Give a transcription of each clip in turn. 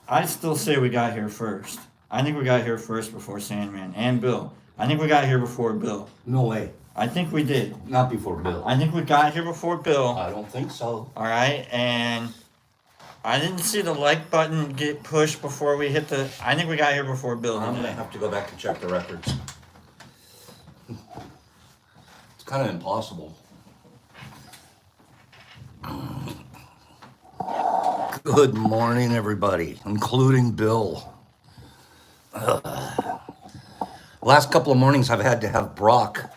I still say we got here first. I think we got here first before Sandman and Bill. I think we got here before Bill. No way. I think we did. Not before Bill. I think we got here before Bill. I don't think so. All right, and I didn't see the like button get pushed before we hit the. I think we got here before Bill. I'm gonna have to go back and check the records. It's kind of impossible. Good morning, everybody, including Bill. Last couple of mornings, I've had to have Brock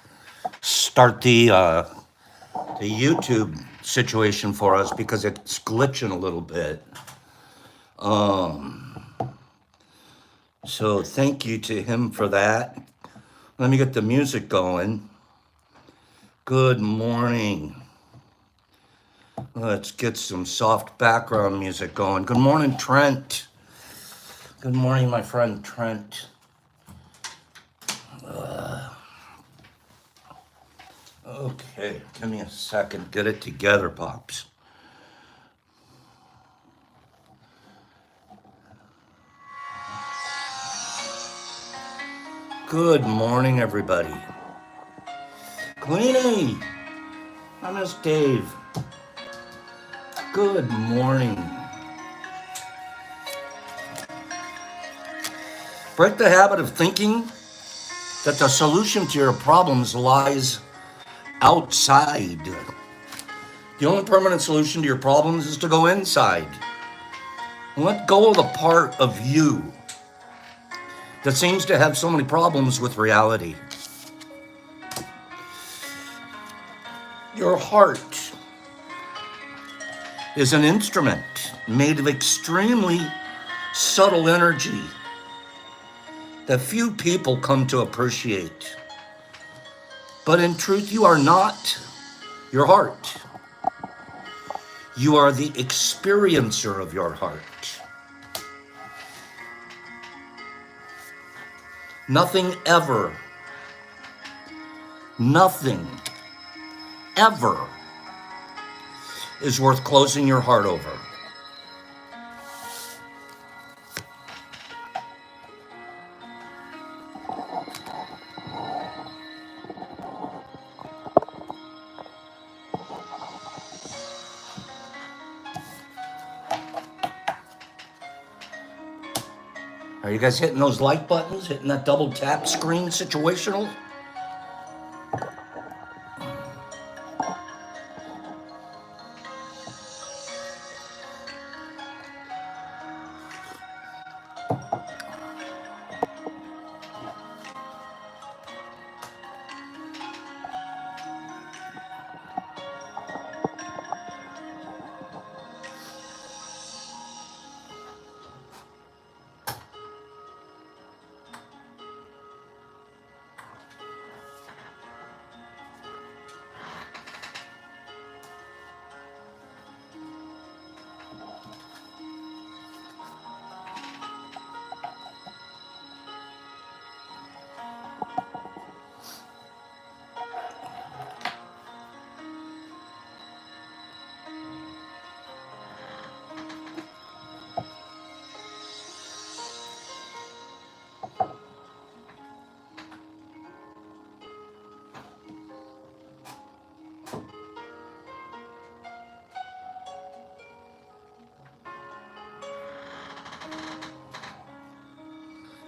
start the YouTube situation for us because it's glitching a little bit. So thank you to him for that. Let me get the music going. Good morning. Let's get some soft background music going. Good morning, Trent. Good morning, my friend Trent. Okay, give me a second. Get it together, Pops. Good morning, everybody. Queenie, I miss Dave. Good morning. Break the habit of thinking that the solution to your problems lies outside. The only permanent solution to your problems is to go inside. Let go of the part of you that seems to have so many problems with reality. Your heart is an instrument made of extremely subtle energy that few people come to appreciate. But in truth, you are not your heart. You are the experiencer of your heart. Nothing ever is worth closing your heart over. Are you guys hitting those like buttons? Hitting that double tap screen situational?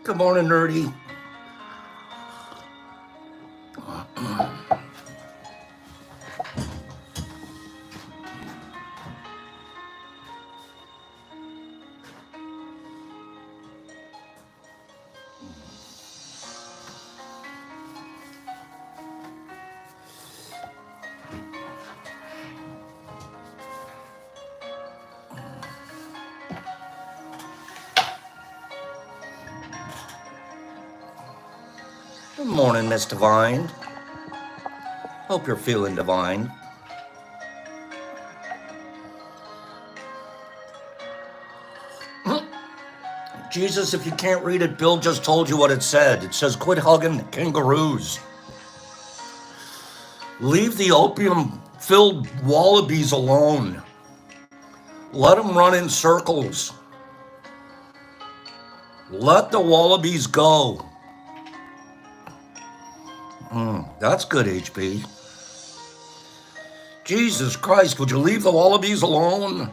Good morning, Nerdy. Good morning, Miss Divine. Hope you're feeling divine. Jesus, if you can't read it, Bill just told you what it said. It says, quit hugging kangaroos. Leave the opium-filled wallabies alone. Let them run in circles. Let the wallabies go. That's good, HB. Jesus Christ, would you leave the wallabies alone?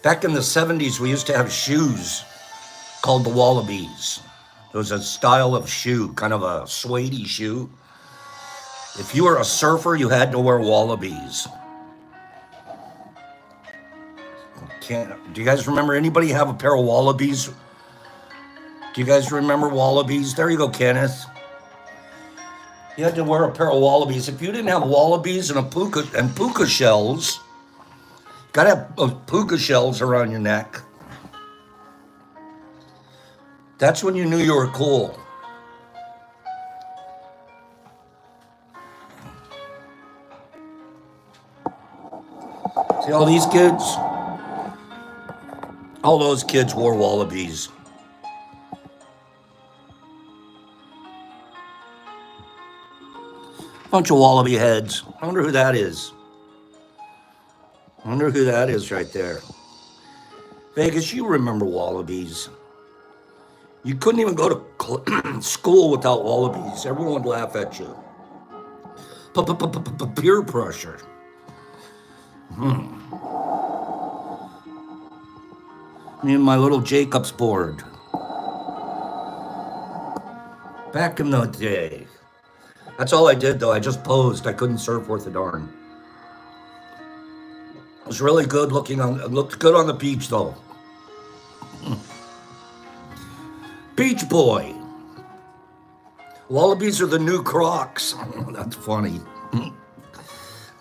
Back in the 70s, we used to have shoes called the wallabies. It was a style of shoe, kind of a suede shoe. If you were a surfer, you had to wear wallabies. Do you guys remember anybody have a pair of wallabies? Do you guys remember wallabies? There you go, Kenneth. You had to wear a pair of wallabies. If you didn't have wallabies and puka shells, gotta have those puka shells around your neck. That's when you knew you were cool. See all these kids? All those kids wore wallabies. Bunch of wallaby heads. I wonder who that is. I wonder who that is right there. Vegas, you remember wallabies. You couldn't even go to school without wallabies. Everyone would laugh at you. Peer pressure. Me and my little Jacobs board. Back in the day. That's all I did, though. I just posed. I couldn't surf worth a darn. It was really good looking on. It looked good on the beach, though. Beach boy. Wallabies are the new Crocs. That's funny.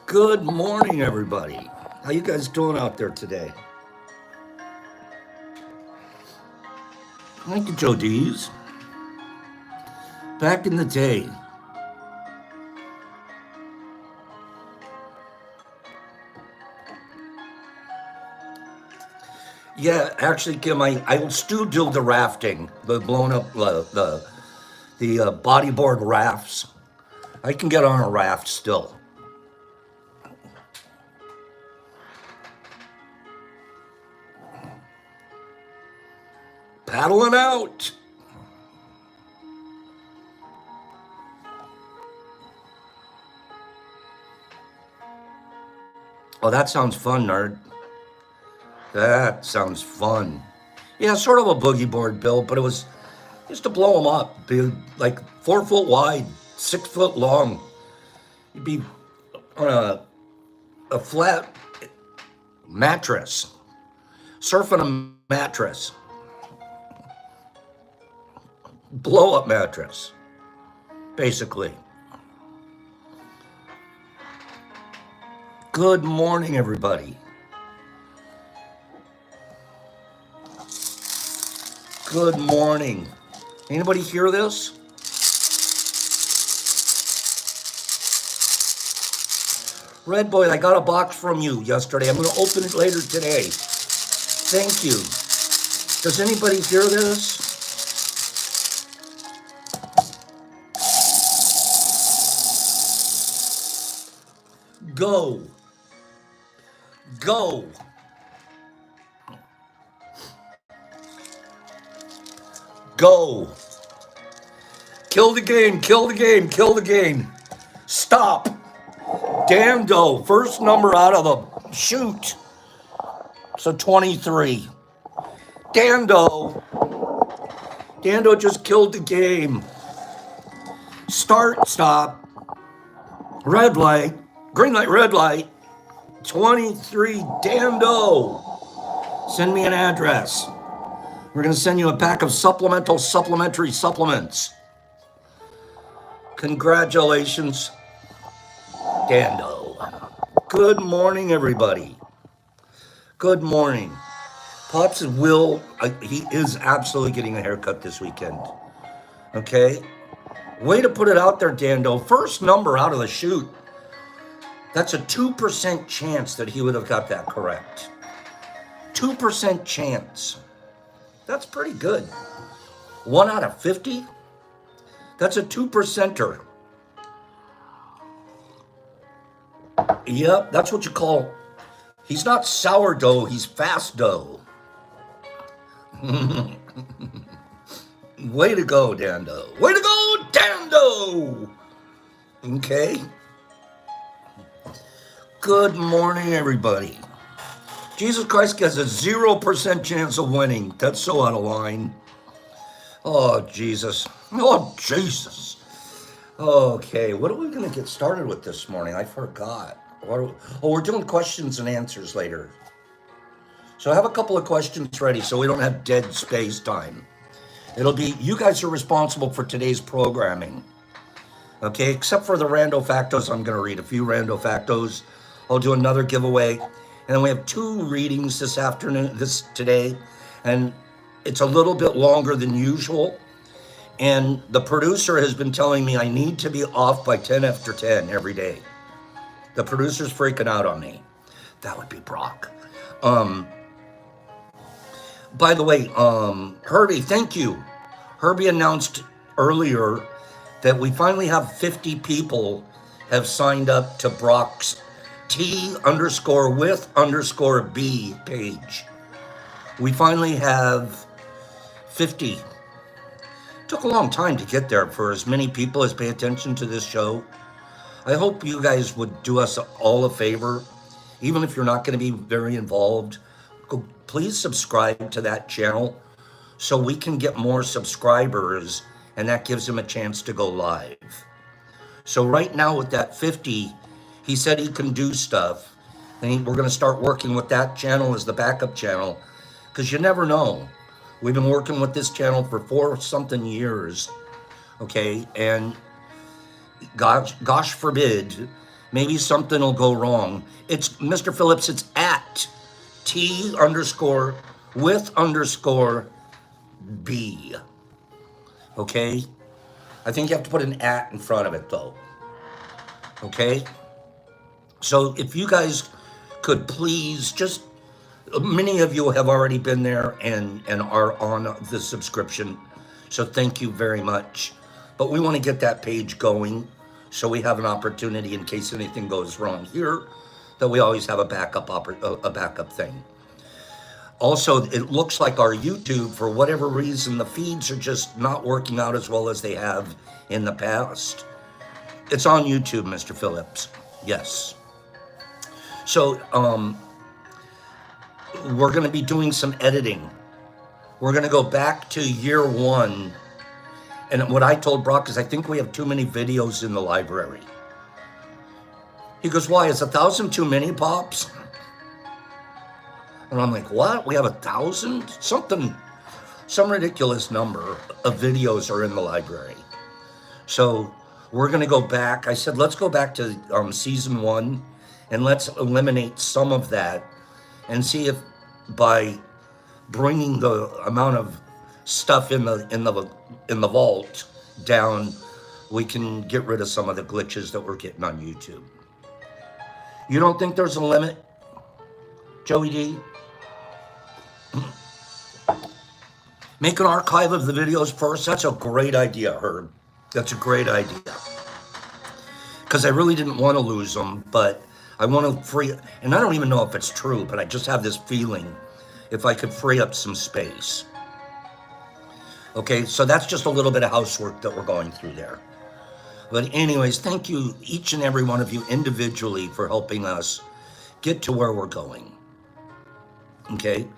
Good morning, everybody. How you guys doing out there today? Thank you, Joe D's. Back in the day. Yeah, actually, Kim, I will still do the rafting, the blown up, the bodyboard rafts. I can get on a raft still. Paddling out. Oh, that sounds fun, nerd. That sounds fun. Yeah, sort of a boogie board, Bill, but it was just to blow them up. Be like 4 foot wide, 6 foot long. You'd be on a flat mattress, surfing a mattress, blow up mattress, basically. Good morning, everybody. Good morning. Anybody hear this? Red Boy, I got a box from you yesterday. I'm going to open it later today. Thank you. Does anybody hear this? Go. Go. Go. Kill the game, kill the game, kill the game. Stop. Dando, first number out of the chute. So 23. Dando. Dando just killed the game. Start, stop. Red light. Green light, red light. 23. Dando. Send me an address. We're going to send you a pack of supplementary supplements. Congratulations, Dando. Good morning, everybody. Good morning. Pops and Will, he is absolutely getting a haircut this weekend. Okay? Way to put it out there, Dando. First number out of the chute. That's a 2% chance that he would have got that correct. 2% chance. That's pretty good. 1 out of 50? That's a 2%er. Yep, that's what you call He's not sourdough, he's fast dough. Way to go, Dando. Way to go, Dando! Okay. Good morning, everybody. Jesus Christ has a 0% chance of winning. That's so out of line. Oh, Jesus. Oh, Jesus. Okay, what are we going to get started with this morning? I forgot. We're doing questions and answers later. So I have a couple of questions ready so we don't have dead space time. It'll be, you guys are responsible for today's programming. Okay, except for the Rando factos, I'm going to read a few Rando factos. I'll do another giveaway. And then we have 2 readings this afternoon, today. And it's a little bit longer than usual. And the producer has been telling me I need to be off by 10 after 10 every day. The producer's freaking out on me. That would be Brock. By the way, Herbie, thank you. Herbie announced earlier that we finally have 50 people have signed up to Brock's T_with_B page. We finally have 50. Took a long time to get there for as many people as pay attention to this show. I hope you guys would do us all a favor, even if you're not going to be very involved. Please subscribe to that channel so we can get more subscribers, and that gives him a chance to go live. So right now with that 50, he said he can do stuff, and we're going to start working with that channel as the backup channel, because you never know. We've been working with this channel for 4-something years, okay, and gosh forbid, maybe something will go wrong. It's, Mr. Phillips, it's at T_with_B, okay? I think you have to put an at in front of it, though, okay? So if you guys could please just, many of you have already been there and are on the subscription, so thank you very much. But we want to get that page going so we have an opportunity in case anything goes wrong here, that we always have a backup thing. Also, it looks like our YouTube, for whatever reason, the feeds are just not working out as well as they have in the past. It's on YouTube, Mr. Phillips. Yes. So, we're going to be doing some editing. We're going to go back to year 1. And what I told Brock is I think we have too many videos in the library. He goes, why? Is 1,000 too many, Pops? And I'm like, what? We have 1,000? Some ridiculous number of videos are in the library. So we're going to go back. I said, let's go back to season 1 and let's eliminate some of that and see if by bringing the amount of stuff in the vault down, we can get rid of some of the glitches that we're getting on YouTube. You don't think there's a limit, Joey D? Make an archive of the videos first. That's a great idea, Herb. That's a great idea. Because I really didn't want to lose them, but I want to free, and I don't even know if it's true, but I just have this feeling if I could free up some space. Okay, so that's just a little bit of housework that we're going through there. But anyways, thank you, each and every one of you individually, for helping us get to where we're going. Okay,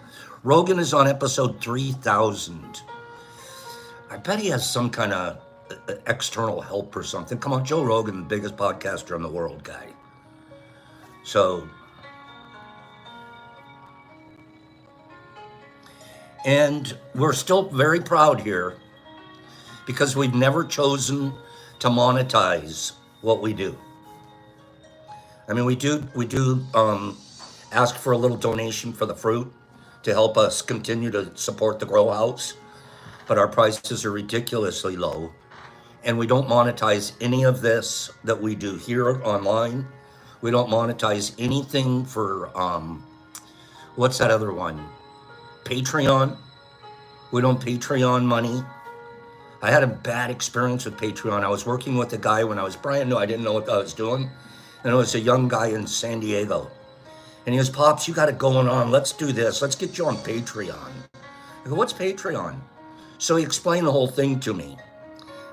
Rogan is on episode 3,000. I bet he has some kind of external help or something. Come on, Joe Rogan, the biggest podcaster in the world, guy. So, and we're still very proud here because we've never chosen to monetize what we do. I mean, we do ask for a little donation for the fruit to help us continue to support the grow house, but our prices are ridiculously low, and we don't monetize any of this that we do here online. We don't monetize anything for what's that other one? Patreon. We don't Patreon money. I had a bad experience with Patreon. I was working with a guy when I was brand new. I didn't know what I was doing. And it was a young guy in San Diego. And he goes, Pops, you got it going on. Let's do this. Let's get you on Patreon. I go, what's Patreon? So he explained the whole thing to me.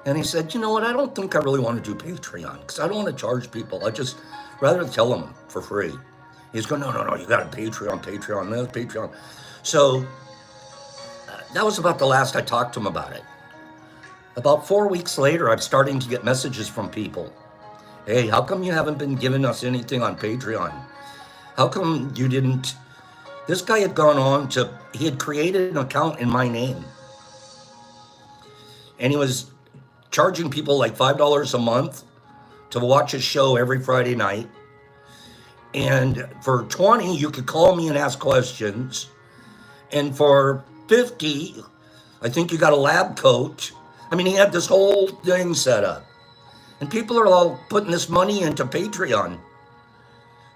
And he said, you know what? I don't think I really want to do Patreon because I don't want to charge people. I just rather tell them for free. He's going, no, you got a Patreon, no, Patreon. So that was about the last I talked to him about it. About 4 weeks later, I'm starting to get messages from people. Hey, how come you haven't been giving us anything on Patreon? How come you didn't? This guy had gone on to, he had created an account in my name. And he was charging people like $5 a month to watch his show every Friday night. And for 20, you could call me and ask questions. And for 50, I think you got a lab coat. I mean, he had this whole thing set up. And people are all putting this money into Patreon,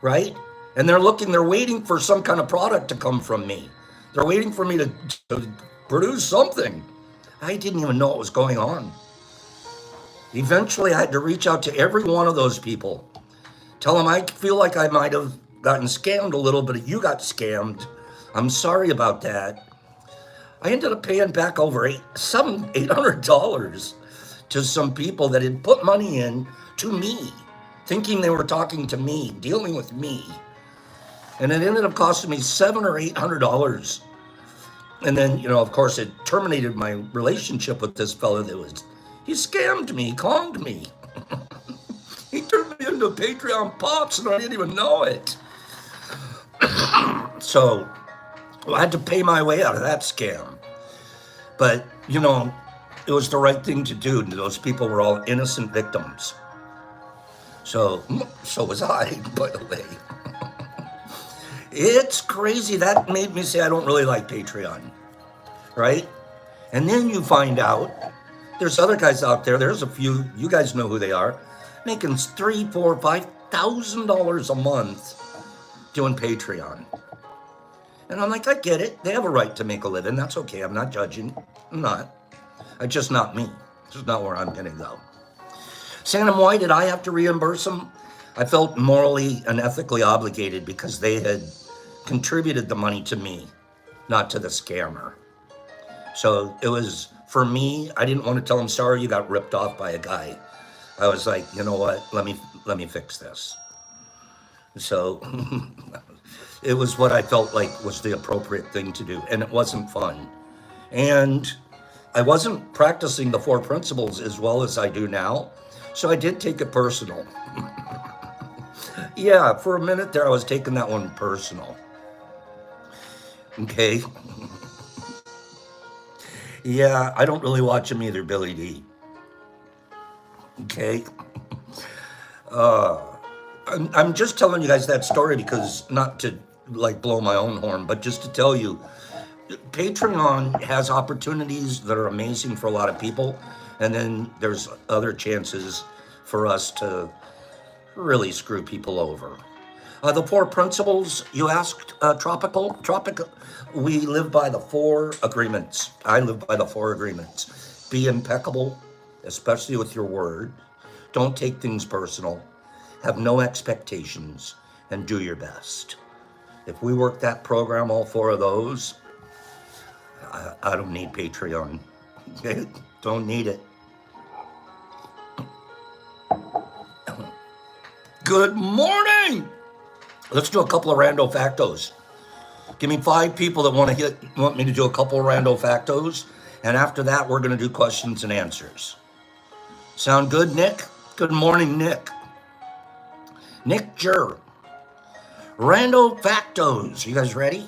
right? And they're waiting for some kind of product to come from me. They're waiting for me to produce something. I didn't even know what was going on. Eventually, I had to reach out to every one of those people. Tell them I feel like I might have gotten scammed a little bit. You got scammed. I'm sorry about that. I ended up paying back over $800 to some people that had put money in to me, thinking they were talking to me, dealing with me. And it ended up costing me $700 or $800. And then, of course, it terminated my relationship with this fellow he scammed me, he conned me. He turned me into Patreon Pops and I didn't even know it. So I had to pay my way out of that scam. But, it was the right thing to do. Those people were all innocent victims. So was I, by the way. It's crazy. That made me say I don't really like Patreon, right? And then you find out there's other guys out there. There's a few, you guys know who they are, making $3,000, $4,000, $5,000 a month doing Patreon. And I'm like, I get it. They have a right to make a living. That's okay. I'm not judging. I'm not. It's just not me. It's just not where I'm going to go. Saying them, why did I have to reimburse them? I felt morally and ethically obligated because they had contributed the money to me, not to the scammer. So it was, for me, I didn't want to tell them, sorry, you got ripped off by a guy. I was like, you know what? Let me fix this. So it was what I felt like was the appropriate thing to do. And it wasn't fun. And I wasn't practicing the 4 principles as well as I do now. So I did take it personal. Yeah, for a minute there, I was taking that one personal. Okay. Yeah, I don't really watch him either, Billy D. Okay. I'm just telling you guys that story because, not to blow my own horn, but just to tell you, Patreon has opportunities that are amazing for a lot of people. And then there's other chances for us to really screw people over. The 4 principles you asked, Tropical, we live by the 4 agreements. I live by the 4 agreements. Be impeccable, especially with your word. Don't take things personal. Have no expectations and do your best. If we work that program, all 4 of those, I don't need Patreon. Okay? Don't need it. Good morning. Let's do a couple of rando factos. Give me 5 people that want me to do a couple of rando factos, and after that, we're going to do questions and answers. Sound good, Nick? Good morning, Nick. Nick Jur. Rando factos. You guys ready?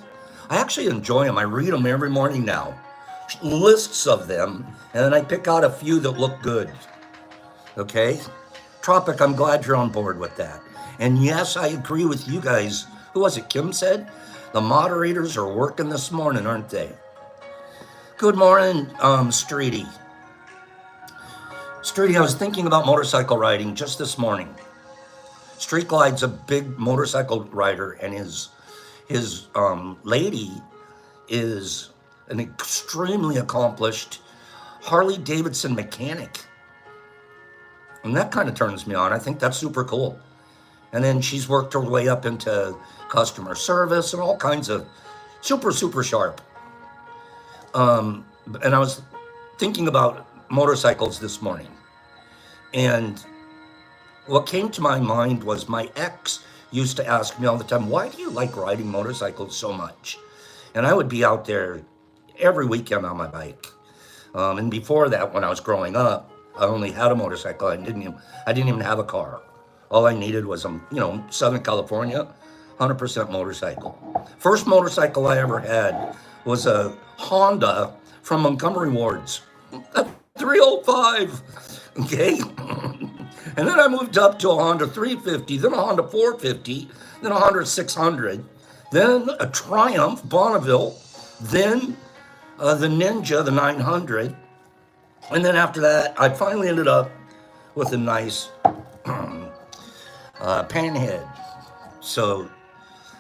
I actually enjoy them. I read them every morning now. Lists of them, and then I pick out a few that look good. Okay? Tropic, I'm glad you're on board with that. And yes, I agree with you guys. Who was it? Kim said? The moderators are working this morning, aren't they? Good morning, Streety. Streety, I was thinking about motorcycle riding just this morning. Street Glide's a big motorcycle rider, and his lady is an extremely accomplished Harley Davidson mechanic. And that kind of turns me on. I think that's super cool. And then she's worked her way up into customer service and all kinds of super sharp. And I was thinking about motorcycles this morning. And what came to my mind was my ex used to ask me all the time, why do you like riding motorcycles so much? And I would be out there every weekend on my bike. And before that, when I was growing up, I only had a motorcycle. I didn't even have a car. All I needed was Southern California, 100% motorcycle. First motorcycle I ever had was a Honda from Montgomery Wards, a 305. Okay. And then I moved up to a Honda 350, then a Honda 450, then a Honda 600, then a Triumph Bonneville, then the Ninja, the 900. And then after that, I finally ended up with a nice Panhead. So,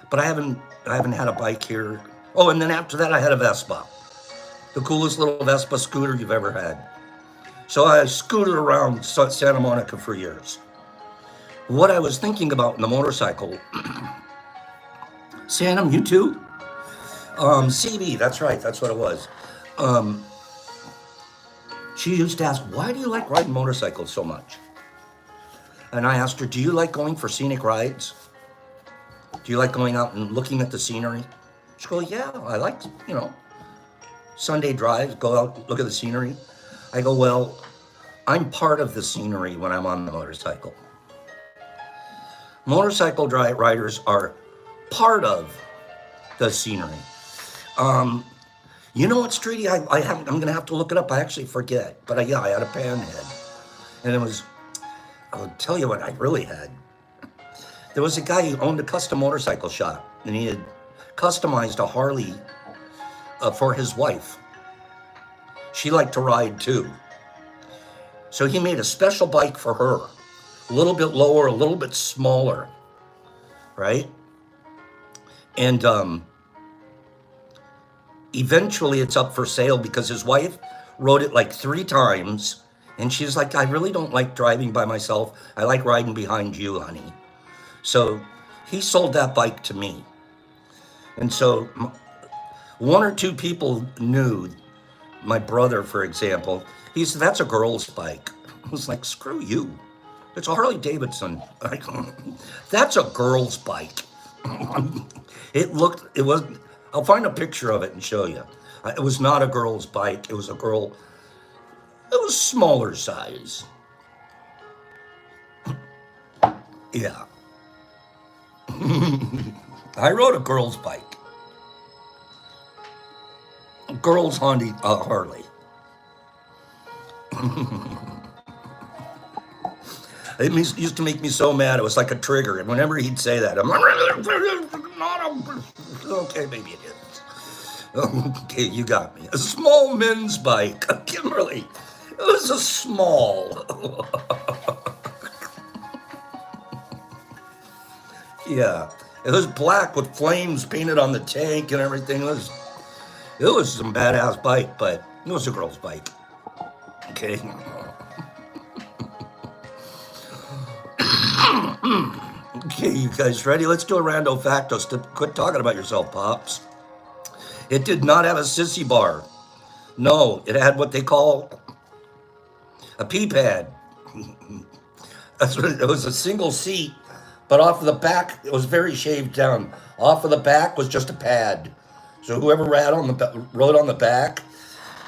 but I haven't had a bike here. Oh, and then after that, I had a Vespa, the coolest little Vespa scooter you've ever had. So I scooted around Santa Monica for years. What I was thinking about in the motorcycle, Santam, you too? CB, that's right, that's what it was. She used to ask, why do you like riding motorcycles so much? And I asked her, do you like going for scenic rides? Do you like going out and looking at the scenery? She goes, yeah, I like, Sunday drives, go out, look at the scenery. I go, well, I'm part of the scenery when I'm on the motorcycle. Motorcycle riders are part of the scenery. You know what, Streety? I'm going to have to look it up. I actually forget. But I had a Panhead. And I'll tell you what I really had. There was a guy who owned a custom motorcycle shop. And he had customized a Harley for his wife. She liked to ride too. So he made a special bike for her. A little bit lower, a little bit smaller. Right? And eventually it's up for sale because his wife rode it like 3 times. And she's like, I really don't like driving by myself. I like riding behind you, honey. So he sold that bike to me. And so 1 or 2 people knew. My brother, for example, he said, that's a girl's bike. I was like, screw you. It's a Harley Davidson. That's a girl's bike. I'll find a picture of it and show you. It was not a girl's bike. It was smaller size. Yeah. I rode a girl's bike. A girl's Harley. It used to make me so mad. It was like a trigger. And whenever he'd say that, I'm like, okay, maybe it is. Okay, you got me. A small men's bike. Kimberly. It was a small. Yeah. It was black with flames painted on the tank and everything. It was some badass bike, but it was a girl's bike. Okay. Okay, you guys ready? Let's do a rando factos. Quit talking about yourself, Pops. It did not have a sissy bar. No, it had what they call a pee pad. It was a single seat, but off of the back, it was very shaved down. Off of the back was just a pad. So whoever rode on the back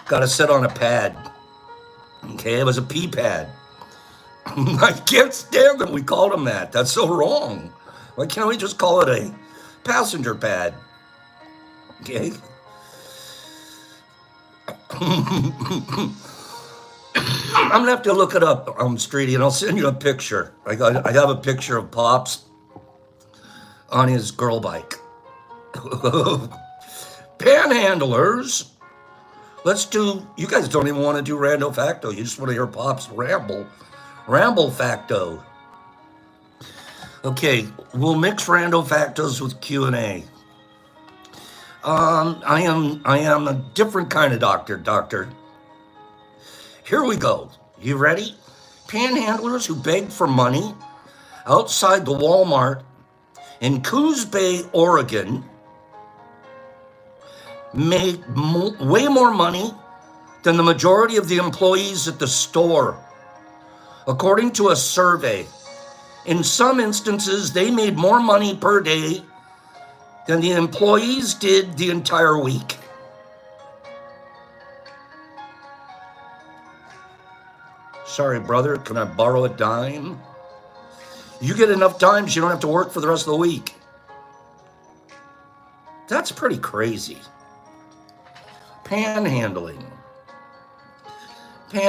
got to sit on a pad. Okay, it was a pee pad. I can't stand that we called them that. That's so wrong. Why can't we just call it a passenger pad? Okay. I'm gonna have to look it up, Streety, and I'll send you a picture. I have a picture of Pops on his girl bike. Panhandlers. You guys don't even want to do rando facto. You just want to hear Pops ramble facto. Okay, we'll mix rando factos with Q&A. I am a different kind of doctor. Here we go. You ready? Panhandlers who beg for money outside the Walmart in Coos Bay, Oregon, made way more money than the majority of the employees at the store, according to a survey. In some instances, they made more money per day than the employees did the entire week. Sorry, brother, can I borrow a dime? You get enough dimes, you don't have to work for the rest of the week. That's pretty crazy. Panhandling. Okay,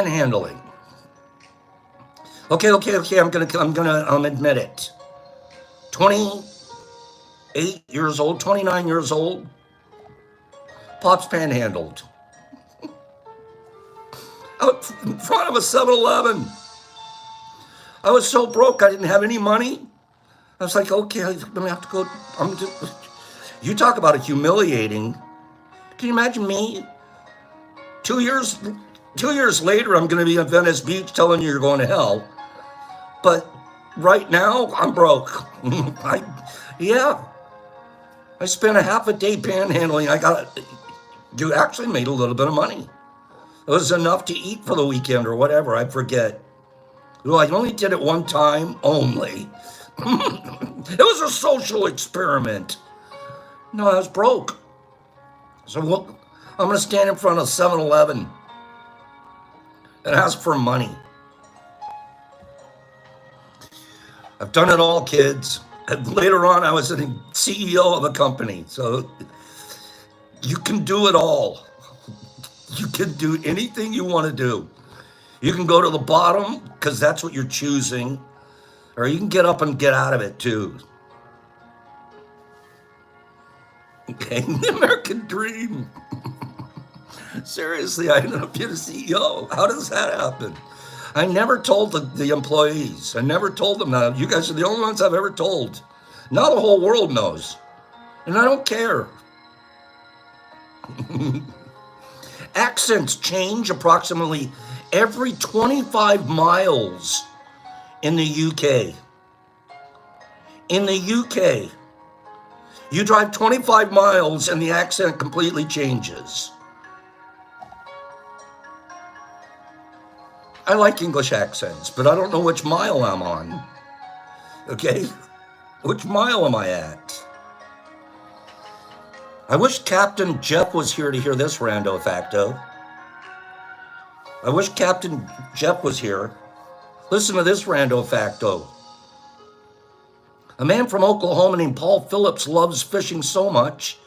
I'm gonna admit it. 28 years old, 29 years old, Pop's panhandled. Out in front of a 7-Eleven. I was so broke, I didn't have any money. I was like, okay, I'm gonna have to go. You talk about it humiliating. Can you imagine me? 2 years later, I'm gonna be in Venice Beach telling you you're going to hell. But right now, I'm broke. I spent a half a day panhandling. You actually made a little bit of money. It was enough to eat for the weekend or whatever, I forget. Well, I only did it one time only. It was a social experiment. No, I was broke. So I'm going to stand in front of 7-Eleven and ask for money. I've done it all, kids. And later on, I was a CEO of a company. So you can do it all. You can do anything you want to do. You can go to the bottom because that's what you're choosing, or you can get up and get out of it too. Okay, the American dream. Seriously, I ended up being a CEO. How does that happen? I never told the employees. I never told them that. You guys are the only ones I've ever told. Now the whole world knows, and I don't care. Accents change approximately every 25 miles in the UK. In the UK, you drive 25 miles and the accent completely changes. I like English accents, but I don't know which mile I'm on. Okay? Which mile am I at? I wish Captain Jeff was here to hear this rando facto. I wish Captain Jeff was here. Listen to this rando facto. A man from Oklahoma named Paul Phillips loves fishing so much,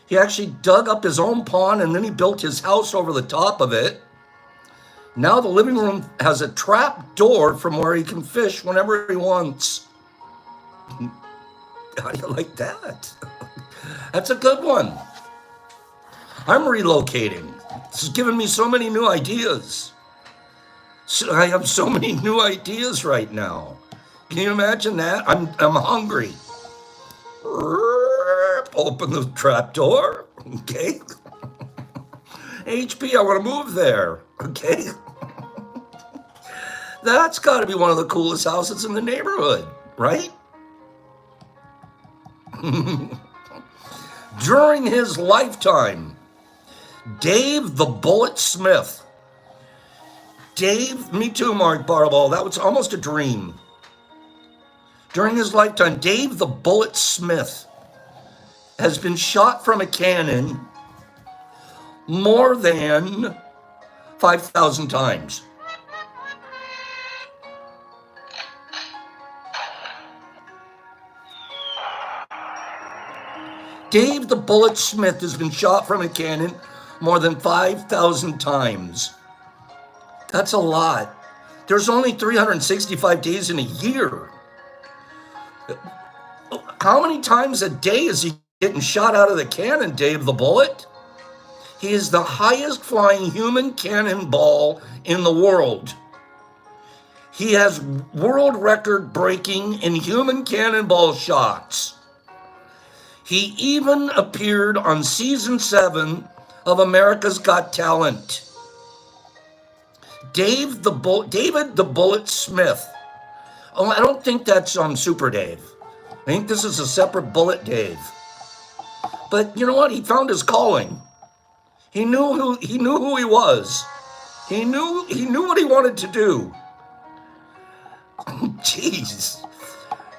he actually dug up his own pond and then he built his house over the top of it. Now the living room has a trap door from where he can fish whenever he wants. How do you like that? That's a good one. I'm relocating. This is giving me so many new ideas. I have so many new ideas right now. Can you imagine that? I'm hungry. Open the trap door. Okay. HP, I want to move there. Okay. That's got to be one of the coolest houses in the neighborhood, right? During his lifetime, Dave the Bullet Smith. Dave, me too, Mark Barball. That was almost a dream. During his lifetime, Dave the Bullet Smith has been shot from a cannon more than 5,000 times. Dave the Bullet Smith has been shot from a cannon more than 5,000 times. That's a lot. There's only 365 days in a year. How many times a day is he getting shot out of the cannon, Dave the Bullet? He is the highest flying human cannonball in the world. He has world record breaking in human cannonball shots. He even appeared on season 7 of America's Got Talent. David the Bullet Smith Oh, I don't think that's Super Dave. I think this is a separate Bullet Dave. But you know what? He found his calling. He knew who he was. He knew what he wanted to do. Jeez.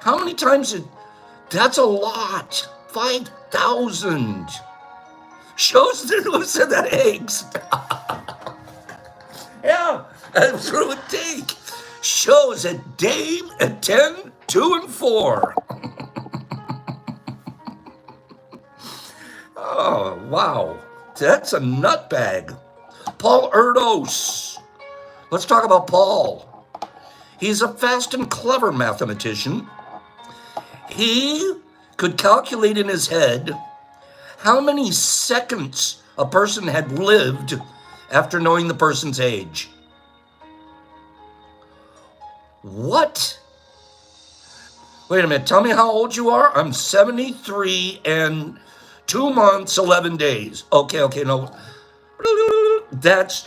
How many times that's a lot. 5,000. Shows that who said that eggs. Yeah, that's what it would take. Shows at Dave at 10, 2, and 4. Oh, wow. That's a nutbag. Paul Erdos. Let's talk about Paul. He's a fast and clever mathematician. He could calculate in his head how many seconds a person had lived after knowing the person's age. What? Wait a minute. Tell me how old you are. I'm 73 and 2 months, 11 days. Okay, no. That's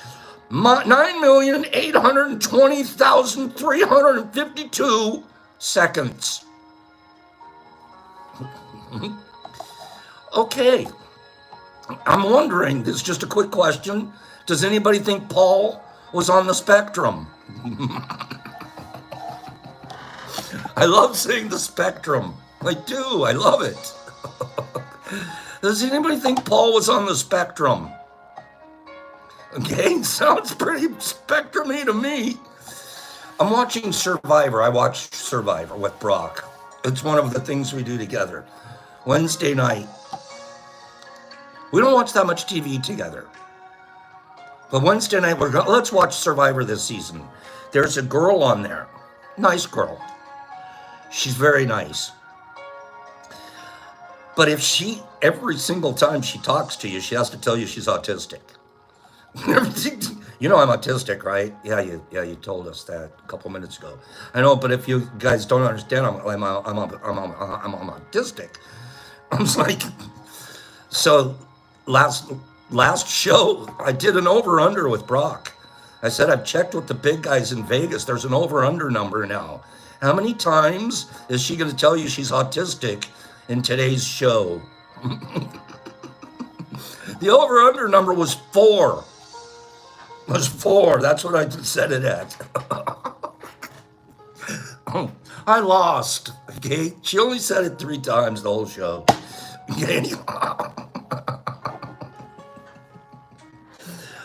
9,820,352 seconds. Okay. I'm wondering, this is just a quick question. Does anybody think Paul was on the spectrum? I love saying the spectrum. I do. I love it. Does anybody think Paul was on the spectrum? Okay, sounds pretty spectrum-y to me. I'm watching Survivor. I watched Survivor with Brock. It's one of the things we do together. Wednesday night. We don't watch that much TV together. But Wednesday night, let's watch Survivor this season. There's a girl on there. Nice girl. She's very nice. But if every single time she talks to you, she has to tell you she's autistic. You know I'm autistic, right? Yeah, you told us that a couple minutes ago. I know, but if you guys don't understand, I'm autistic. I'm like, so last show I did an over/under with Brock. I said I've checked with the big guys in Vegas. There's an over/under number now. How many times is she going to tell you she's autistic in today's show? The over/under number was 4. Was 4. That's what I set it at. I lost. Okay, she only said it 3 times the whole show. Okay.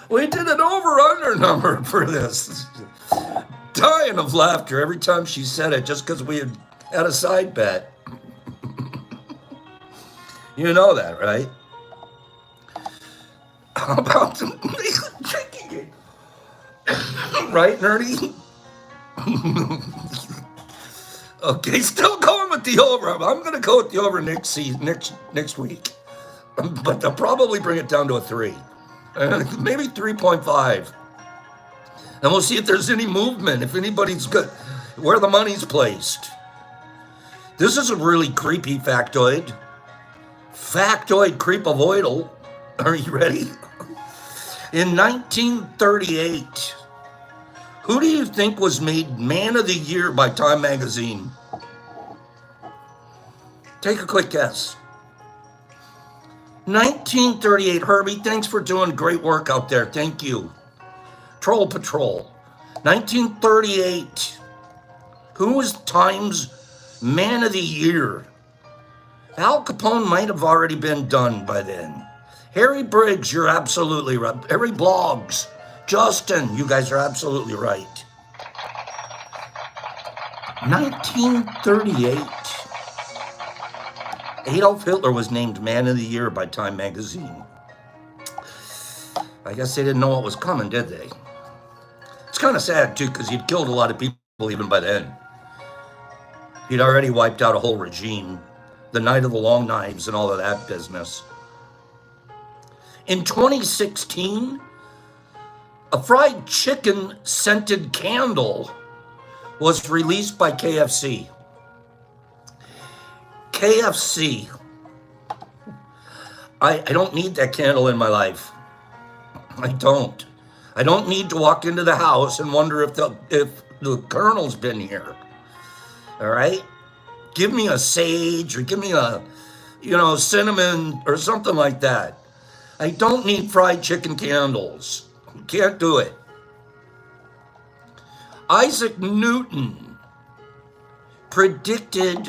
We did an over/under number for this. Dying of laughter every time she said it, just because we had a side bet. You know that, right? How about drinking it? Right, nerdy? Okay, still going with the over. I'm going to go with the over next week. But I'll probably bring it down to a 3. Maybe 3.5. And we'll see if there's any movement, if anybody's good, where the money's placed. This is a really creepy factoid. Factoid creepovoidal. Are you ready? In 1938, who do you think was made Man of the Year by Time Magazine? Take a quick guess. 1938. Herbie, thanks for doing great work out there. Thank you. Troll Patrol. 1938. Who was Time's Man of the Year? Al Capone might have already been done by then. Harry Briggs, you're absolutely right. Harry Blogs. Justin, you guys are absolutely right. 1938. Adolf Hitler was named Man of the Year by Time Magazine. I guess they didn't know what was coming, did they? It's kind of sad, too, because he'd killed a lot of people even by then. He'd already wiped out a whole regime. The Night of the Long Knives and all of that business. In 2016, a fried chicken scented candle was released by KFC. KFC. I don't need that candle in my life. I don't. I don't need to walk into the house and wonder if the Colonel's been here. All right? Give me a sage or give me a, cinnamon or something like that. I don't need fried chicken candles. Can't do it. Isaac Newton predicted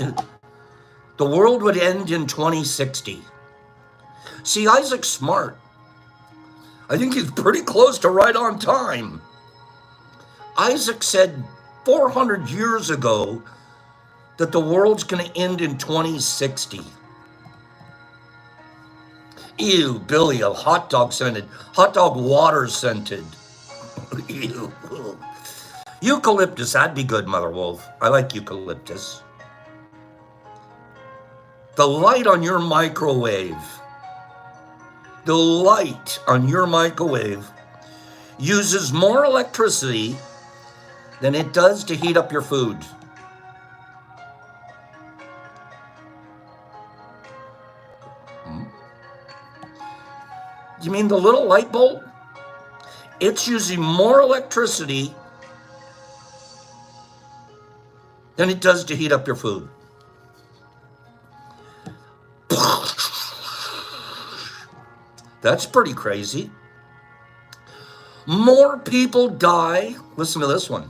the world would end in 2060. See, Isaac's smart. I think he's pretty close to right on time. Isaac said 400 years ago that the world's going to end in 2060. Ew, Billy, a hot dog scented, hot dog water scented. Ew. Eucalyptus, that'd be good, Mother Wolf. I like eucalyptus. The light on your microwave. The light on your microwave uses more electricity than it does to heat up your food. You mean the little light bulb? It's using more electricity than it does to heat up your food. That's pretty crazy. More people die. Listen to this one.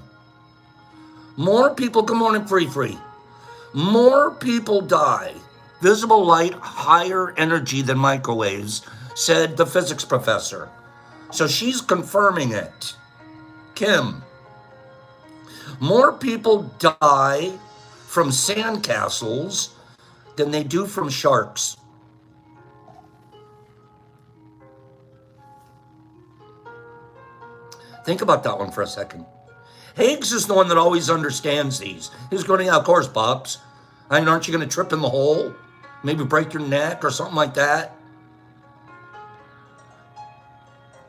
More people, good morning, free. More people die. Visible light, higher energy than microwaves, said the physics professor. So she's confirming it. Kim. More people die from sandcastles than they do from sharks. Think about that one for a second. Higgs is the one that always understands these. He's going, yeah, of course, Pops. I mean, aren't you going to trip in the hole? Maybe break your neck or something like that?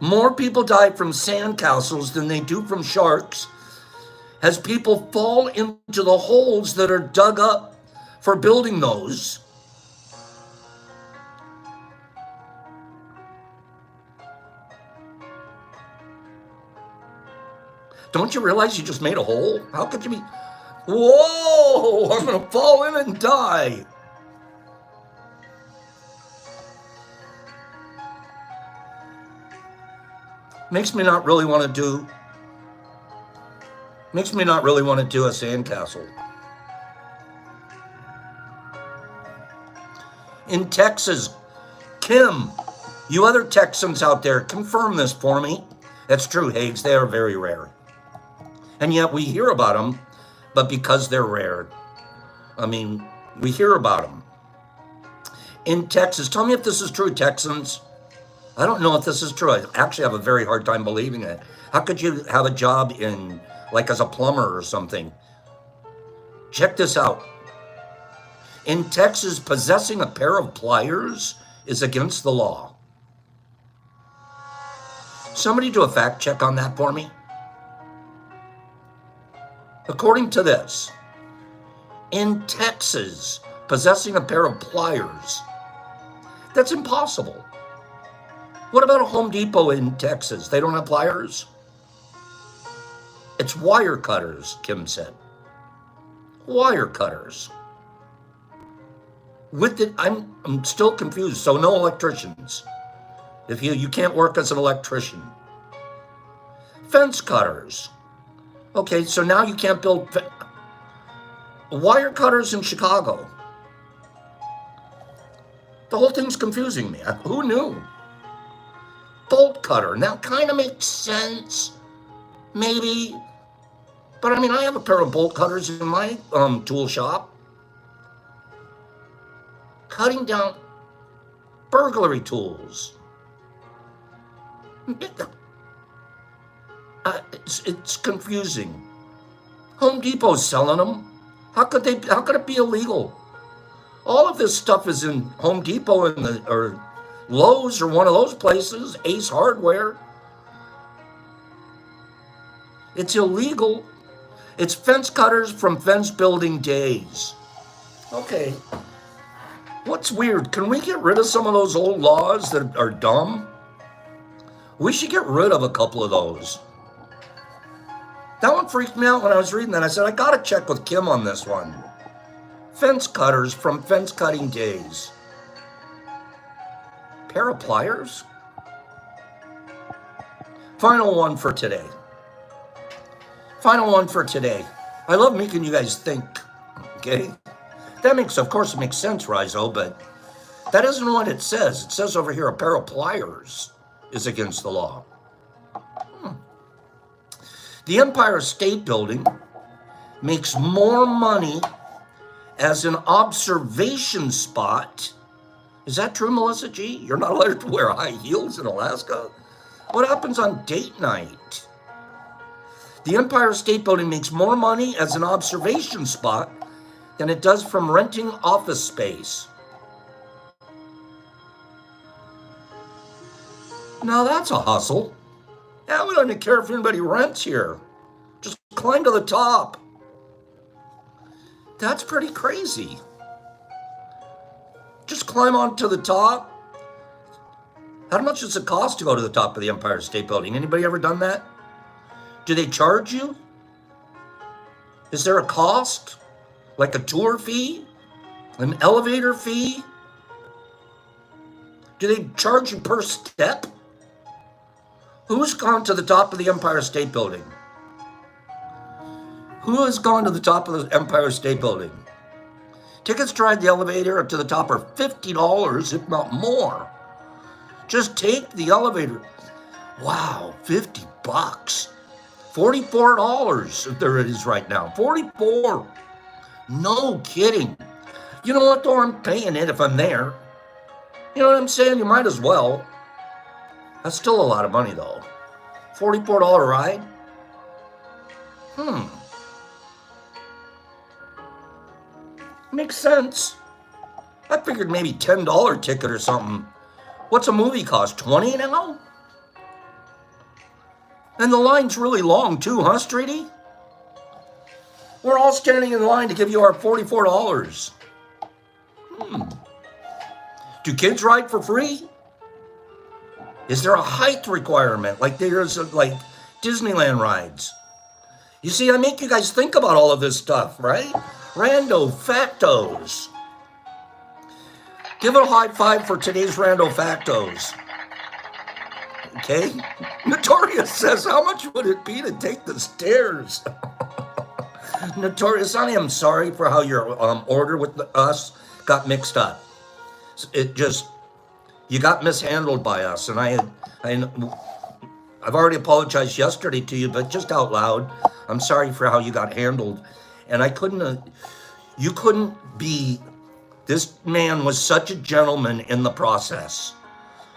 More people die from sandcastles than they do from sharks as people fall into the holes that are dug up for building those. Don't you realize you just made a hole? How could you be? Whoa, I'm going to fall in and die. Makes me not really want to do a sandcastle. In Texas, Kim, you other Texans out there, confirm this for me. That's true, Higgs. They are very rare. And yet we hear about them, but because they're rare, I mean, we hear about them. In Texas, tell me if this is true, Texans. I don't know if this is true. I actually have a very hard time believing it. How could you have a job in, like as a plumber or something? Check this out. In Texas, possessing a pair of pliers is against the law. Somebody do a fact check on that for me. According to this, in Texas, possessing a pair of pliers, that's impossible. What about a Home Depot in Texas? They don't have pliers? It's wire cutters, Kim said. Wire cutters. With it, I'm still confused. So no electricians. If you can't work as an electrician. Fence cutters. Okay, so now you can't build wire cutters in Chicago. The whole thing's confusing me. Who knew? Bolt cutter. Now kind of makes sense, maybe. But I mean, I have a pair of bolt cutters in my tool shop. Cutting down burglary tools. It's confusing. Home Depot's selling them. How could it be illegal? All of this stuff is in Home Depot or Lowe's or one of those places, Ace Hardware. It's illegal. It's fence cutters from fence building days. Okay. What's weird? Can we get rid of some of those old laws that are dumb? We should get rid of a couple of those. That one freaked me out when I was reading that. I said, I got to check with Kim on this one. Fence cutters from fence cutting days. Pair of pliers? Final one for today. Final one for today. I love making you guys think, okay? That makes, of course, it makes sense, Rizo, but that isn't what it says. It says over here a pair of pliers is against the law. The Empire State Building makes more money as an observation spot. Is that true, Melissa G? You're not allowed to wear high heels in Alaska? What happens on date night? The Empire State Building makes more money as an observation spot than it does from renting office space. Now that's a hustle. Yeah, we don't even care if anybody rents here. Just climb to the top. That's pretty crazy. Just climb onto the top. How much does it cost to go to the top of the Empire State Building? Anybody ever done that? Do they charge you? Is there a cost? Like a tour fee? An elevator fee? Do they charge you per step? Who's gone to the top of the Empire State Building? Who has gone to the top of the Empire State Building? Tickets to ride the elevator up to the top are $50, if not more. Just take the elevator. Wow, $50. $44 there it is right now. $44. No kidding. You know what, though? I'm paying it if I'm there. You know what I'm saying? You might as well. That's still a lot of money, though. $44 ride? Makes sense. I figured maybe $10 ticket or something. What's a movie cost? $20 now? And the line's really long too, huh, Streety? We're all standing in line to give you our $44. Do kids ride for free? Is there a height requirement like there's like Disneyland rides? You see, I make you guys think about all of this stuff, right? Rando factos. Give it a high five for today's Rando factos. Okay? Notorious says, how much would it be to take the stairs? Notorious, I am sorry for how your order with us got mixed up. It just, you got mishandled by us, and I've already apologized yesterday to you, but just out loud, I'm sorry for how you got handled. And you couldn't be, this man was such a gentleman in the process.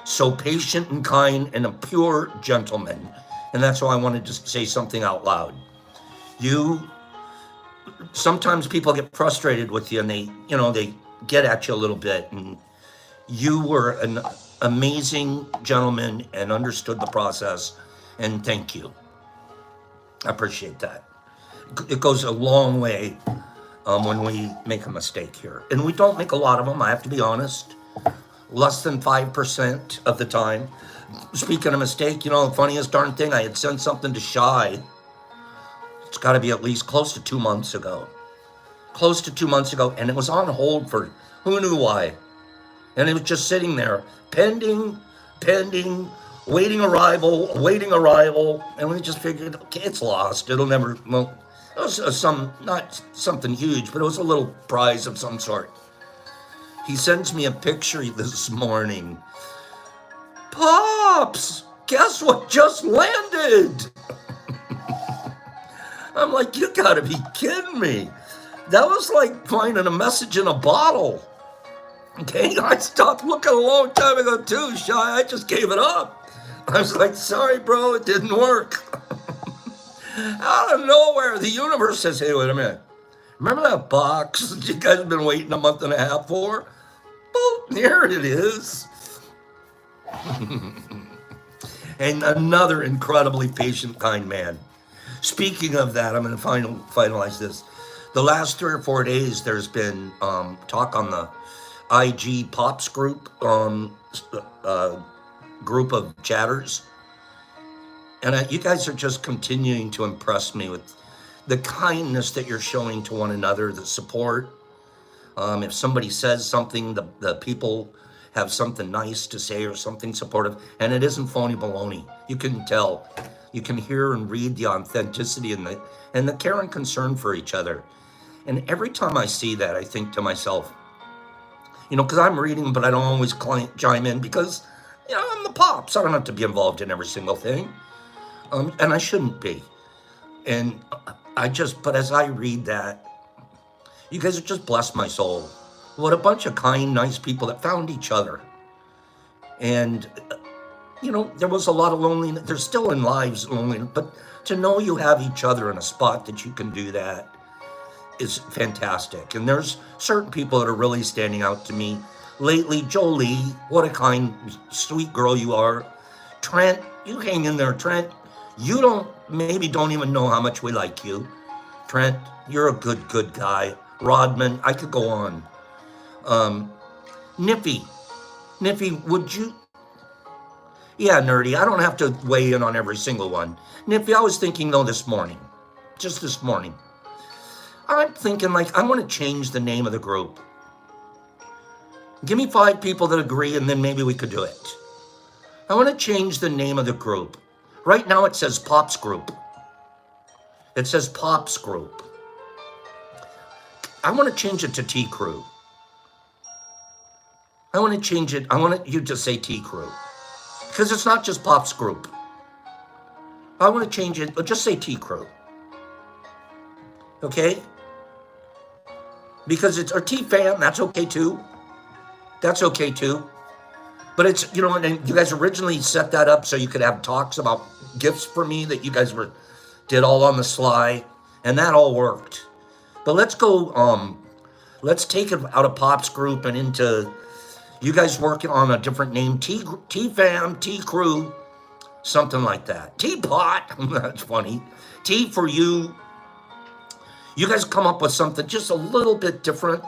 So patient and kind and a pure gentleman. And that's why I wanted to say something out loud. Sometimes people get frustrated with you and they get at you a little bit. And you were an amazing gentleman and understood the process. And thank you. I appreciate that. It goes a long way when we make a mistake here. And we don't make a lot of them, I have to be honest. Less than 5% of the time. Speaking of mistake, the funniest darn thing, I had sent something to Shy. It's got to be at least close to 2 months ago. And it was on hold for who knew why. And it was just sitting there, pending, waiting arrival. And we just figured, okay, it's lost. It'll never, well, it was not something huge, but it was a little prize of some sort. He sends me a picture this morning. Pops, guess what just landed? I'm like, you gotta be kidding me. That was like finding a message in a bottle. Okay, I stopped looking a long time ago too, Shy. I just gave it up. I was like, sorry, bro, it didn't work. Out of nowhere, the universe says, hey, wait a minute. Remember that box that you guys have been waiting a month and a half for? Boop, there it is. And another incredibly patient, kind man. Speaking of that, I'm going to finalize this. The last 3 or 4 days, there's been talk on the IG Pops group, group of chatters. And you guys are just continuing to impress me with the kindness that you're showing to one another, the support. If somebody says something, the people have something nice to say or something supportive, and it isn't phony baloney. You can tell. You can hear and read the authenticity and the care and concern for each other. And every time I see that, I think to myself, because I'm reading, but I don't always chime in because, I'm the pops. I don't have to be involved in every single thing. And I shouldn't be. And but as I read that, you guys have just blessed my soul. What a bunch of kind, nice people that found each other. And, there was a lot of loneliness. There's still in lives loneliness, but to know you have each other in a spot that you can do that is fantastic. And there's certain people that are really standing out to me lately. Jolie, what a kind, sweet girl you are. Trent, you hang in there, Trent. You don't even know how much we like you. Trent, you're a good guy. Rodman, I could go on. Niffy, would you? Yeah, Nerdy, I don't have to weigh in on every single one. Niffy, I was thinking though this morning, I'm thinking I want to change the name of the group. Give me 5 people that agree and then maybe we could do it. I want to change the name of the group. Right now it says Pops Group. It says Pops Group. I want to change it to T Crew. I want to change it. I want you to say T Crew. Because it's not just Pops Group. I want to change it, but just say T Crew. Okay? Because or T Fam, that's okay too. That's okay too. But it's, and you guys originally set that up so you could have talks about gifts for me that you guys did all on the sly. And that all worked. But let's go, let's take it out of Pops Group and into you guys working on a different name. T-Fam, T-Crew, something like that. Teapot, that's funny. T for you. You guys come up with something just a little bit different.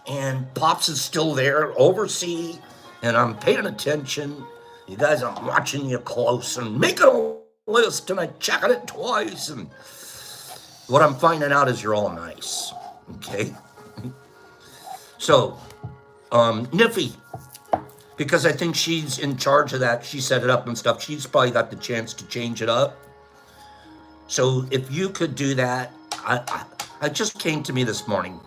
And Pops is still there, oversee. And I'm paying attention. You guys, I'm watching you close and making a list and I'm checking it twice. And what I'm finding out is you're all nice. Okay? So, Niffy, because I think she's in charge of that. She set it up and stuff. She's probably got the chance to change it up. So if you could do that, I just came to me this morning.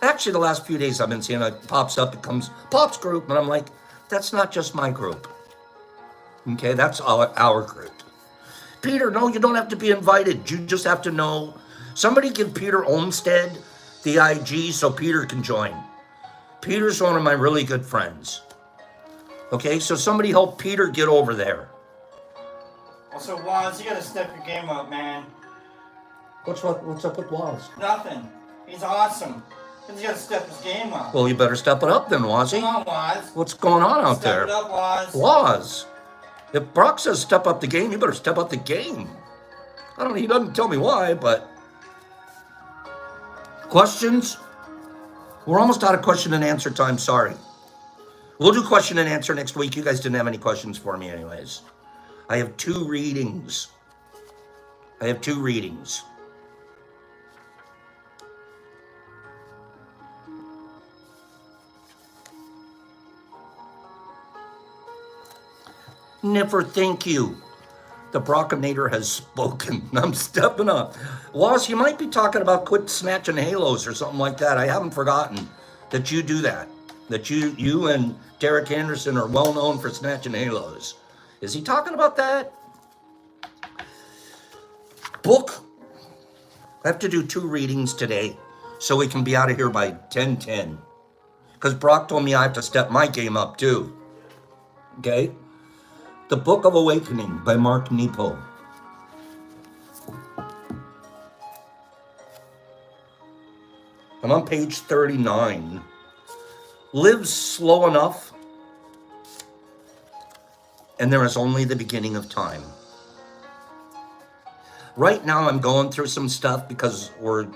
Actually, the last few days I've been seeing it pops up. It comes Pops Group. And I'm like, that's not just my group. Okay, that's our group. Peter, no, you don't have to be invited. You just have to know. Somebody give Peter Olmstead the IG so Peter can join. Peter's one of my really good friends. Okay, so somebody help Peter get over there. Also, Waz, you gotta step your game up, man. What's up with Waz? Nothing. He's awesome. He's gotta step his game up. Well, you better step it up then, Wazzy. Come on, Waz. What's going on out there? Step it up, Waz. Waz. If Brock says step up the game, you better step up the game. He doesn't tell me why, but... Questions? We're almost out of question and answer time, sorry. We'll do question and answer next week. You guys didn't have any questions for me anyways. I have 2 readings. Never, thank you. The Brockinator has spoken. I'm stepping up. Wallace, you might be talking about quit snatching halos or something like that. I haven't forgotten that you do that. That you and Derek Anderson are well known for snatching halos. Is he talking about that? Book. I have to do 2 readings today so we can be out of here by 10:10. Because Brock told me I have to step my game up too. Okay? The Book of Awakening by Mark Nepo. I'm on page 39. Live slow enough, and there is only the beginning of time. Right now I'm going through some stuff because we're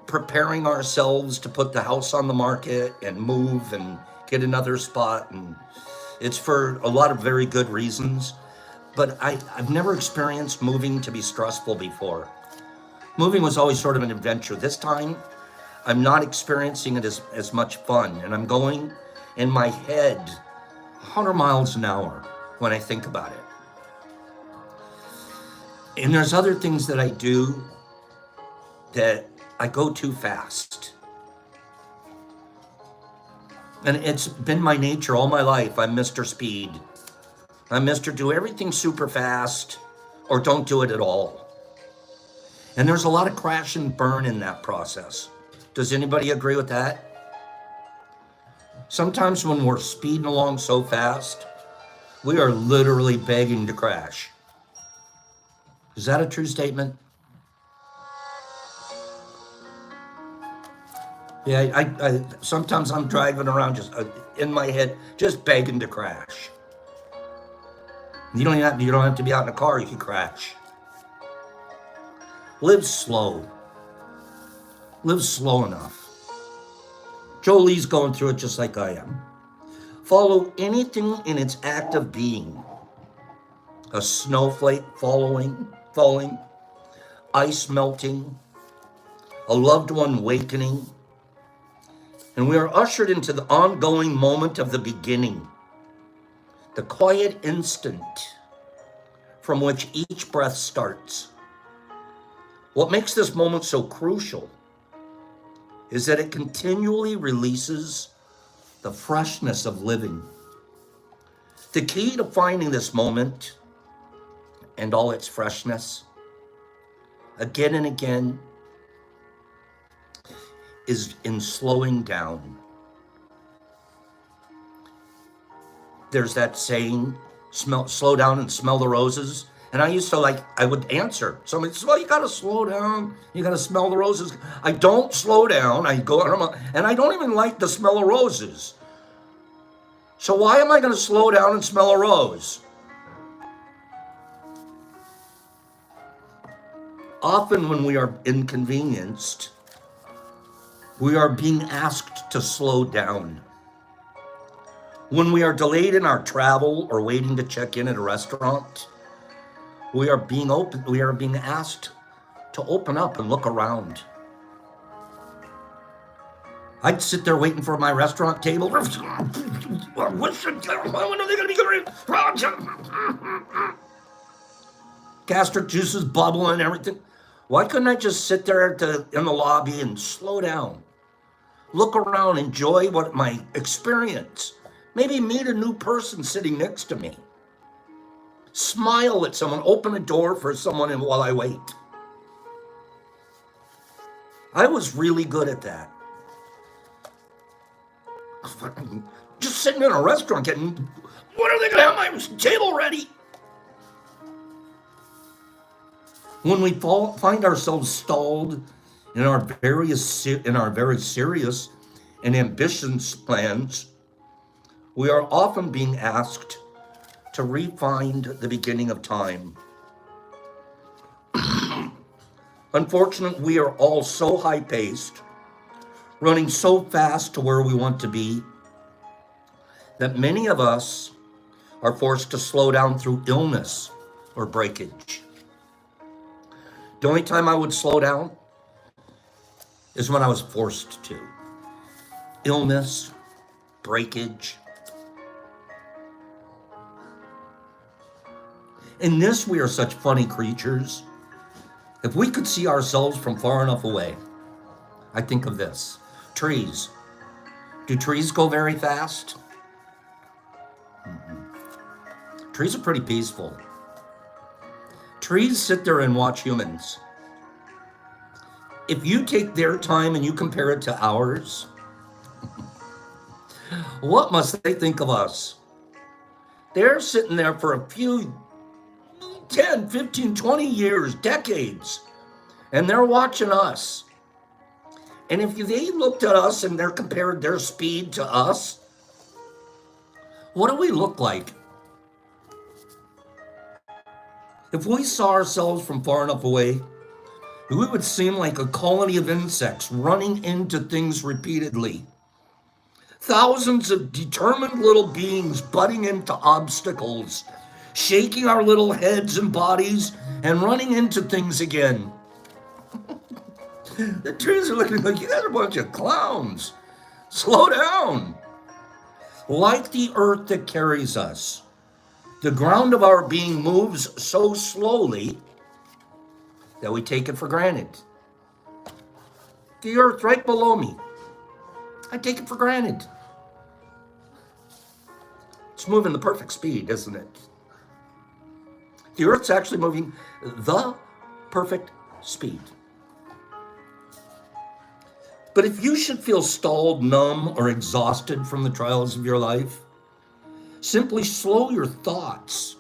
preparing ourselves to put the house on the market and move and get another spot, and it's for a lot of very good reasons. but I've never experienced moving to be stressful before. Moving was always sort of an adventure. This time, I'm not experiencing it as much fun, and I'm going in my head 100 miles an hour when I think about it. And there's other things that I do that I go too fast. And it's been my nature all my life. I'm Mr. Speed. I'm Mr. Do everything super fast or don't do it at all. And there's a lot of crash and burn in that process. Does anybody agree with that? Sometimes when we're speeding along so fast, we are literally begging to crash. Is that a true statement? Yeah, I sometimes I'm driving around just in my head, just begging to crash. You don't have to be out in a car, you can crash. Live slow. Live slow enough. Jolie's going through it just like I am. Follow anything in its act of being. A snowflake falling, ice melting, a loved one wakening. And we are ushered into the ongoing moment of the beginning, the quiet instant from which each breath starts. What makes this moment so crucial is that it continually releases the freshness of living. The key to finding this moment and all its freshness, again and again, is in slowing down. There's that saying, slow down and smell the roses. And I used to I would answer. Somebody says, well, you gotta slow down. You gotta smell the roses. I don't slow down. I go, and I don't even like the smell of roses. So why am I gonna slow down and smell a rose? Often when we are inconvenienced, we are being asked to slow down. When we are delayed in our travel or waiting to check in at a restaurant, we are being asked to open up and look around. I'd sit there waiting for my restaurant table. When are they going to be good? Gastric juices bubbling and everything. Why couldn't I just sit there in the lobby and slow down? Look around, enjoy my experience. Maybe meet a new person sitting next to me. Smile at someone, open a door for someone while I wait. I was really good at that. Just sitting in a restaurant getting, when are they going to have my table ready? When we find ourselves stalled in our very serious and ambitious plans, we are often being asked to re-find the beginning of time. Unfortunately, we are all so high-paced, running so fast to where we want to be, that many of us are forced to slow down through illness or breakage. The only time I would slow down is when I was forced to. Illness, breakage. In this, we are such funny creatures. If we could see ourselves from far enough away, I think of this. Trees. Do trees go very fast? Trees are pretty peaceful. Trees sit there and watch humans. If you take their time and you compare it to ours, what must they think of us? They're sitting there for a few 10, 15, 20 years, decades, and they're watching us. And if they looked at us and they're compared their speed to us, what do we look like? If we saw ourselves from far enough away, we would seem like a colony of insects running into things repeatedly. Thousands of determined little beings butting into obstacles shaking our little heads and bodies and running into things again. The trees are looking like you guys are a bunch of clowns. Slow down. Like the earth that carries us, the ground of our being moves so slowly that we take it for granted. The earth right below me, I take it for granted. It's moving the perfect speed, isn't it? The earth's actually moving the perfect speed. But if you should feel stalled, numb, or exhausted from the trials of your life, simply slow your thoughts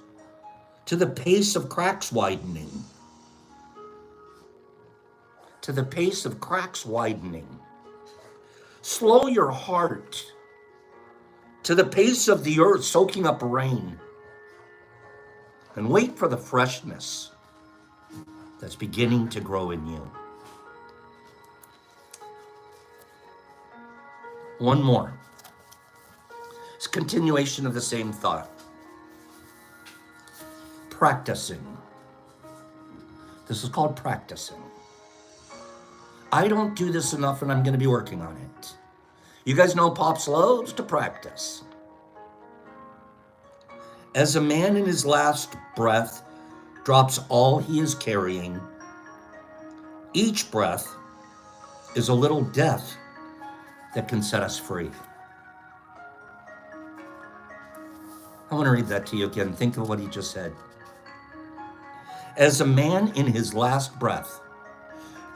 to the pace of cracks widening. To the pace of cracks widening. Slow your heart to the pace of the earth soaking up rain. And wait for the freshness that's beginning to grow in you. One more. It's a continuation of the same thought. Practicing. This is called practicing. I don't do this enough and I'm going to be working on it. You guys know Pops loves to practice. As a man in his last breath drops all he is carrying, each breath is a little death that can set us free. I want to read that to you again. Think of what he just said. As a man in his last breath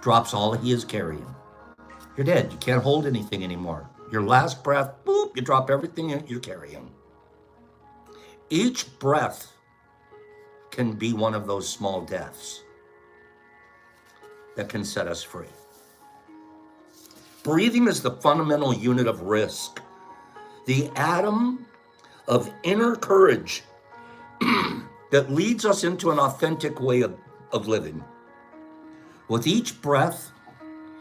drops all he is carrying, you're dead. You can't hold anything anymore. Your last breath, boop, you drop everything you're carrying. Each breath can be one of those small deaths that can set us free. Breathing is the fundamental unit of risk, the atom of inner courage that leads us into an authentic way of living. With each breath,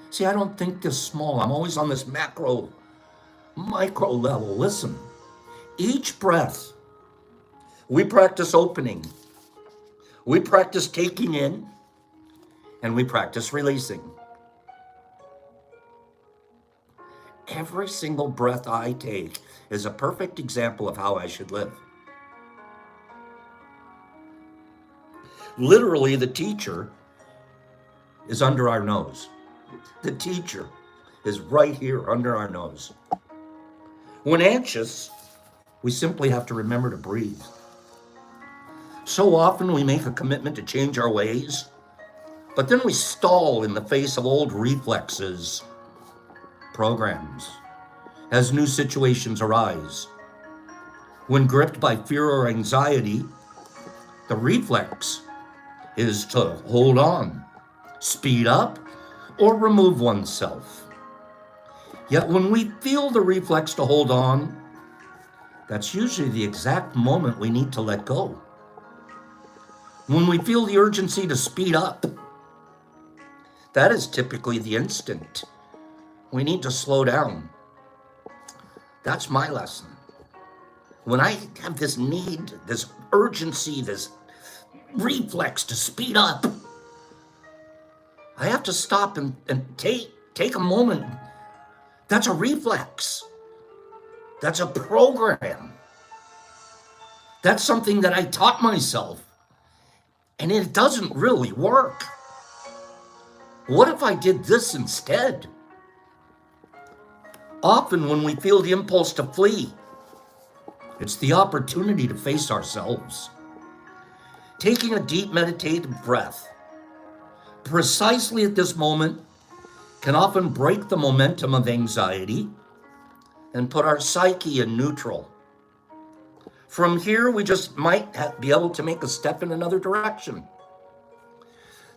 see, I don't think this small. I'm always on this micro level. Listen, each breath, we practice opening, we practice taking in, and we practice releasing. Every single breath I take is a perfect example of how I should live. Literally, the teacher is under our nose. The teacher is right here under our nose. When anxious, we simply have to remember to breathe. So often we make a commitment to change our ways, but then we stall in the face of old reflexes, programs, as new situations arise. When gripped by fear or anxiety, the reflex is to hold on, speed up, or remove oneself. Yet when we feel the reflex to hold on, that's usually the exact moment we need to let go. When we feel the urgency to speed up, that is typically the instant we need to slow down. That's my lesson. When I have this need, this urgency, this reflex to speed up, I have to stop and take a moment. That's a reflex. That's a program. That's something that I taught myself, and it doesn't really work. What if I did this instead? Often when we feel the impulse to flee, it's the opportunity to face ourselves. Taking a deep meditative breath, precisely at this moment, can often break the momentum of anxiety and put our psyche in neutral. From here, we just might be able to make a step in another direction.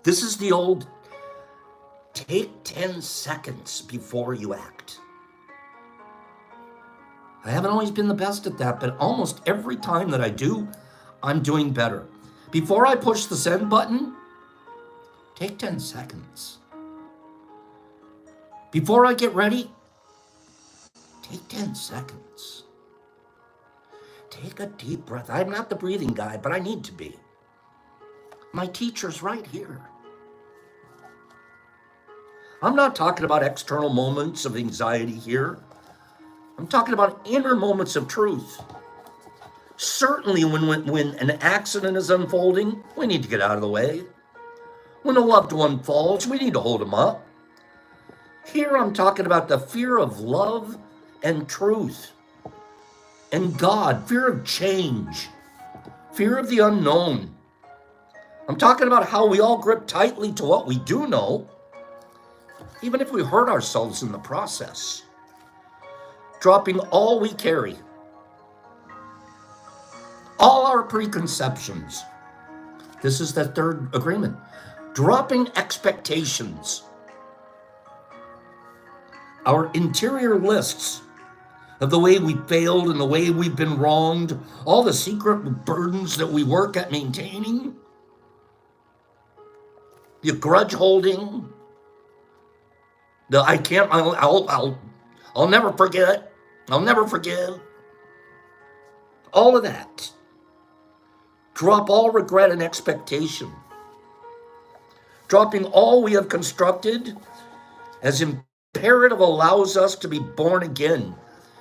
This is the old, take 10 seconds before you act. I haven't always been the best at that, but almost every time that I do, I'm doing better. Before I push the send button, take 10 seconds. Before I get ready, take 10 seconds. Take a deep breath. I'm not the breathing guy, but I need to be. My teacher's right here. I'm not talking about external moments of anxiety here. I'm talking about inner moments of truth. Certainly when an accident is unfolding, we need to get out of the way. When a loved one falls, we need to hold them up. Here I'm talking about the fear of love and truth and God, fear of change, fear of the unknown. I'm talking about how we all grip tightly to what we do know, even if we hurt ourselves in the process. Dropping all we carry, all our preconceptions. This is the third agreement. Dropping expectations, our interior lists of the way we failed and the way we've been wronged, all the secret burdens that we work at maintaining, the grudge holding, the I'll never forget, I'll never forgive, all of that. Drop all regret and expectation. Dropping all we have constructed as imperative allows us to be born again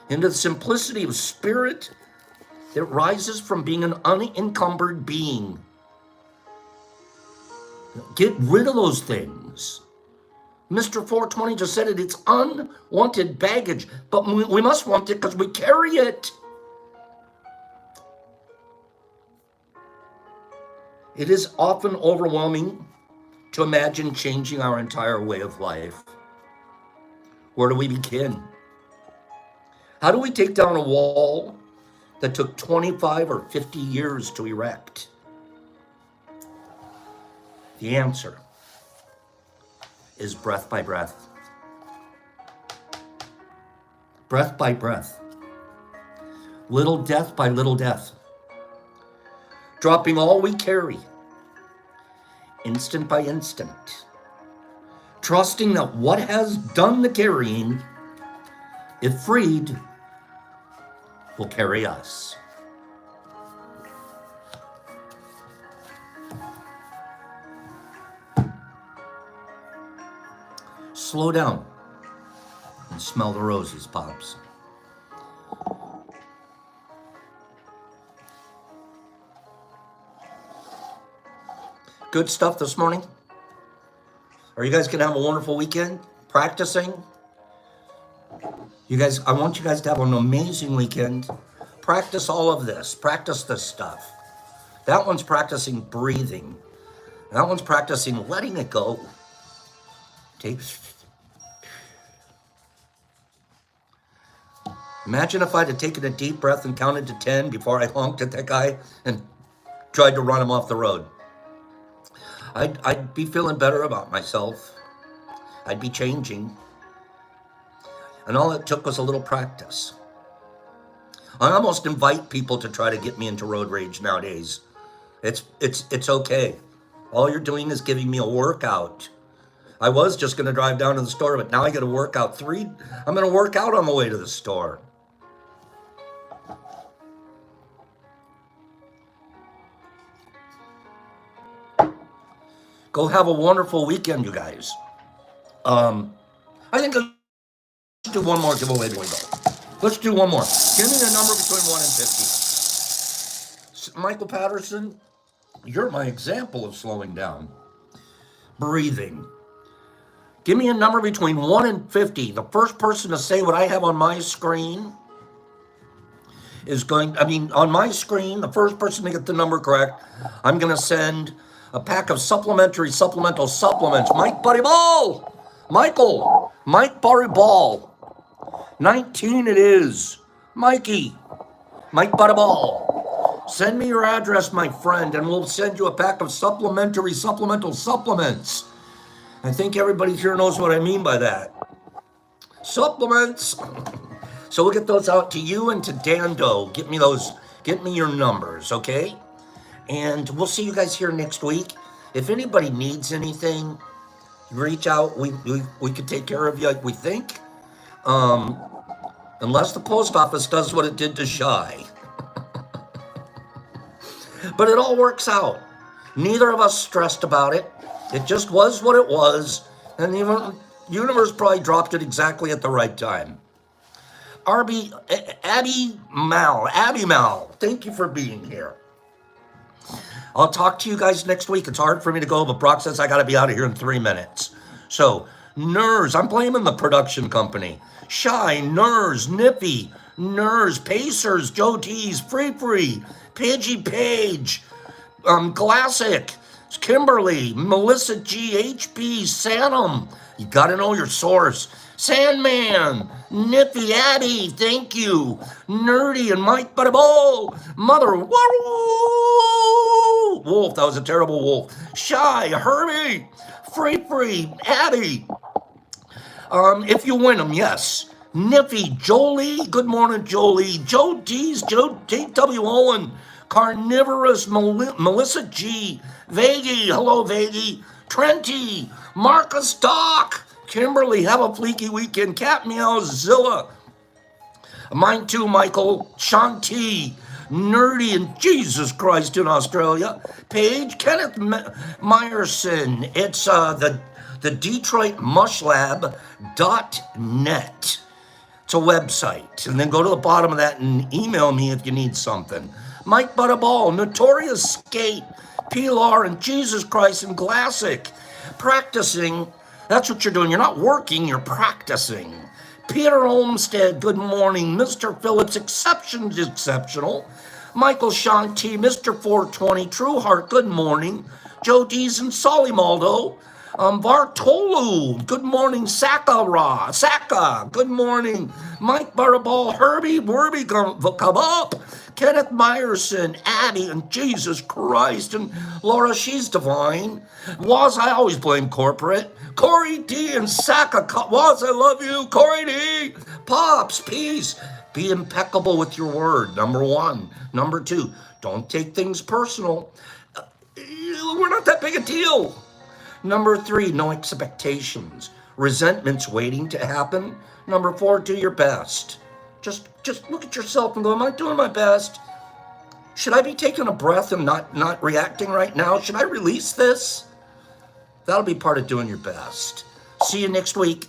into the simplicity of spirit that rises from being an unencumbered being. Get rid of those things. Mr. 420 just said it. It's unwanted baggage, but we must want it because we carry it. It is often overwhelming to imagine changing our entire way of life. Where do we begin? How do we take down a wall that took 25 or 50 years to erect? The answer is breath by breath. Breath by breath. Little death by little death. Dropping all we carry, instant by instant. Trusting that what has done the carrying, if freed, will carry us. Slow down and smell the roses, Pops. Good stuff this morning. Are you guys gonna have a wonderful weekend practicing? You guys, I want you guys to have an amazing weekend. Practice all of this. Practice this stuff. That one's practicing breathing. That one's practicing letting it go. Take. Imagine if I'd have taken a deep breath and counted to 10 before I honked at that guy and tried to run him off the road. I'd be feeling better about myself. I'd be changing. And all it took was a little practice. I almost invite people to try to get me into road rage nowadays. It's okay. All you're doing is giving me a workout. I was just going to drive down to the store, but now I got to work out I'm going to work out on the way to the store. Go have a wonderful weekend, you guys. I think let's do one more giveaway before we go. Let's do one more. Give me a number between 1 and 50. Michael Patterson, you're my example of slowing down. Breathing. Give me a number between 1 and 50. The first person to say what I have on my screen on my screen, the first person to get the number correct, I'm going to send a pack of supplemental supplements. Mike Buddy Ball. Mike Buddy Ball. 19 it is. Mike Buddy Ball. Send me your address, my friend, and we'll send you a pack of supplemental supplements. I think everybody here knows what I mean by that. Supplements. So we'll get those out to you and to Dando. Get me your numbers, okay? And we'll see you guys here next week. If anybody needs anything, reach out. We could take care of you, we think. Unless the post office does what it did to Shy. But it all works out. Neither of us stressed about it. It just was what it was. And the universe probably dropped it exactly at the right time. Abby Mal, thank you for being here. I'll talk to you guys next week. It's hard for me to go, but Brock says I got to be out of here in 3 minutes. So, Nurs, I'm blaming the production company. Shy, Nurs, Nippy, Nurs, Pacers, Joe T's, Free, Pidgey Page, Classic, Kimberly, Melissa G, HP, Sanum. You got to know your source. Sandman, Nippy, Addy, thank you. Nerdy and Mike Butterball, Mother Wolf, that was a terrible wolf. Shy, Herbie, Free, Addy. If you win them, yes. Niffy, Jolie, good morning, Jolie. Joe D's, Joe T.W. Owen, Carnivorous, Melissa G, Vaggie, hello Vaggie, Trenty, Marcus Doc, Kimberly, have a fleeky weekend. Cat Meow, Zilla. Mine too, Michael. Shanti, Nerdy, and Jesus Christ in Australia. Paige, Kenneth Meyerson. It's the DetroitMushLab.net. It's a website. And then go to the bottom of that and email me if you need something. Mike Butterball, Notorious Skate, Pilar, and Jesus Christ and Classic. Practicing. That's what you're doing. You're not working, you're practicing. Peter Olmstead, good morning. Mr. Phillips, exceptional. Michael Shanti, Mr. 420, True Heart, good morning. Joe Dees and Solly Maldo. Bartolu, good morning. Saka, good morning. Mike Barabal, Herbie, Werby, come up. Kenneth Meyerson, Addie, and Jesus Christ, and Laura, she's divine. Waz, I always blame corporate. Corey D and Saka, Waz, I love you. Corey D, Pops, peace. Be impeccable with your word, number one. Number two, don't take things personal. We're not that big a deal. Number three, no expectations. Resentment's waiting to happen. Number four, do your best. Just look at yourself and go, am I doing my best? Should I be taking a breath and not reacting right now? Should I release this? That'll be part of doing your best. See you next week.